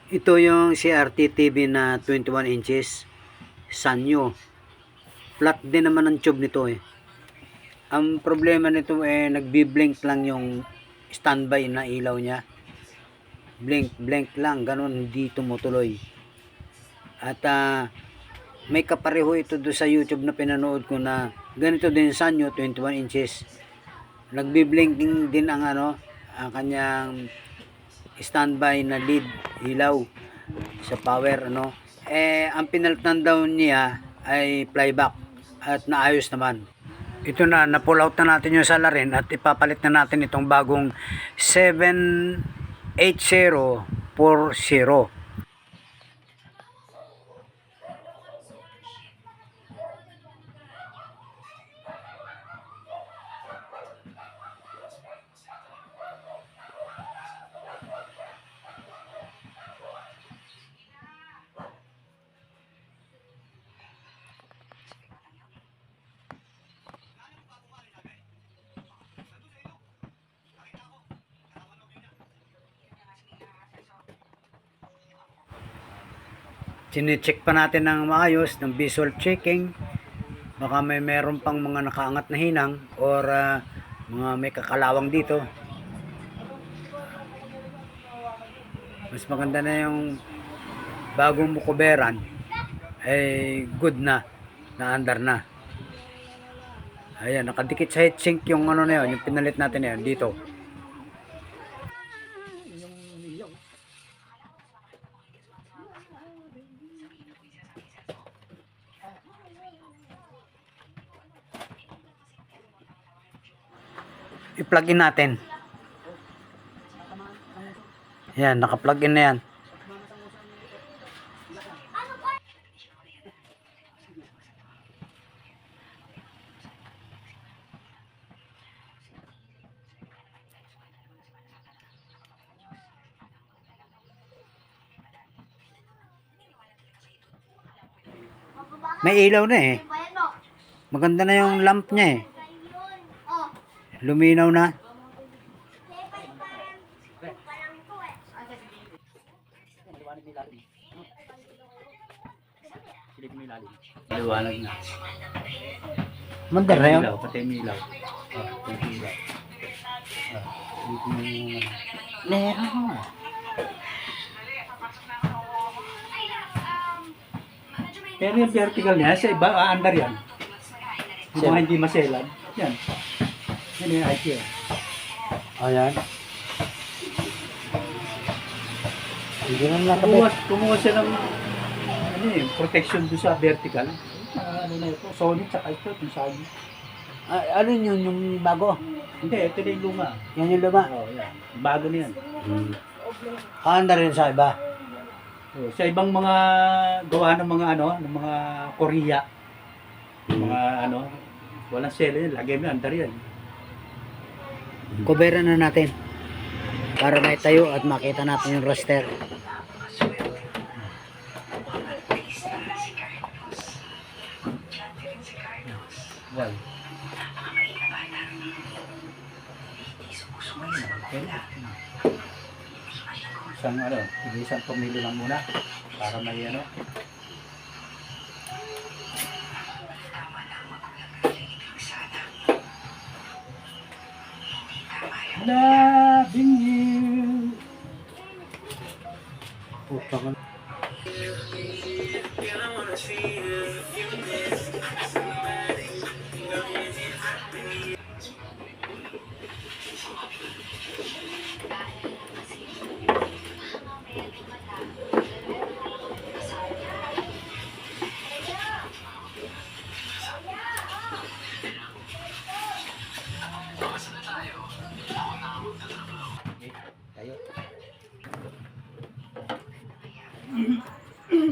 Ito yung CRT TV na 21 inches Sanyo. Flat din naman ang tube nito eh. Ang problema nito eh nagbi-blink lang yung standby na ilaw niya. Blink lang, ganun, hindi tumutuloy. At may kapareho ito do sa YouTube na pinanood ko na ganito din Sanyo 21 inches. Nagbi-blinking din ang ang kanyang standby na lead ilaw sa power ang pinalitan daw niya ay flyback at naayos naman. Ito na, na-pull out na natin yung salarin at ipapalit na natin itong bagong 78040. Sine-check pa natin ng maayos ng visual checking. Baka meron pang mga nakaangat na hinang or mga may kakalawang dito. Mas maganda na yung bagong mukuberan ay good na andar na. Ayan, nakadikit sa heatsink yung na yun, yung pinalit natin na yun dito. I-plug in natin. Yan, naka-plug in na yan. May ilaw na eh. Maganda na yung lamp niya eh. Luminaw na. Liwanag na. Mandar na yun. Patay may ilaw. Pero yung vertical niya, sa iba, aandar yan. Yung mga hindi maselan, yan. Yan yung IQ. Ayan. Hindi na nakabit. Kumuha siya ng protection doon sa vertical. Ano na ito, solid sa ito, yung sabi. Ano yun, yung bago? Hindi, ito na yung luma. Yan yung luma? Oo, yan. Bago na yan. Kaanda rin sa iba. Sa ibang mga gawa ng mga ng mga Korea. Mga walang sela yan, lagay mo andar yan. Kubera na natin para may tayo at makita natin yung roster. Well. Isang tornilyo lang muna para may loving you. Puta ka.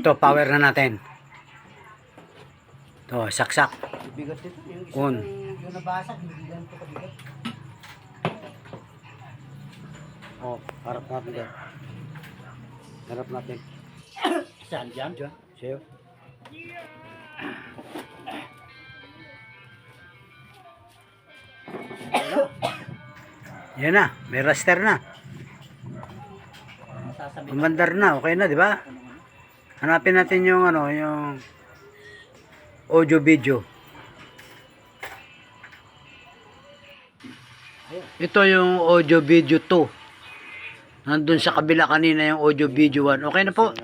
Ito, power na natin. Ito, saksak. Bigat ito. On. Yung nabasag, hindi ganito kabigat. Oh, harap natin dyan. Harap natin. Saan dyan? Dyan, sa'yo. Yan na, may raster na. sabi Umandar na, okay na, di ba? Hanapin natin yung ano, yung audio video. Ito yung audio video 2. Nandun sa kabila kanina yung audio video 1. Okay na po.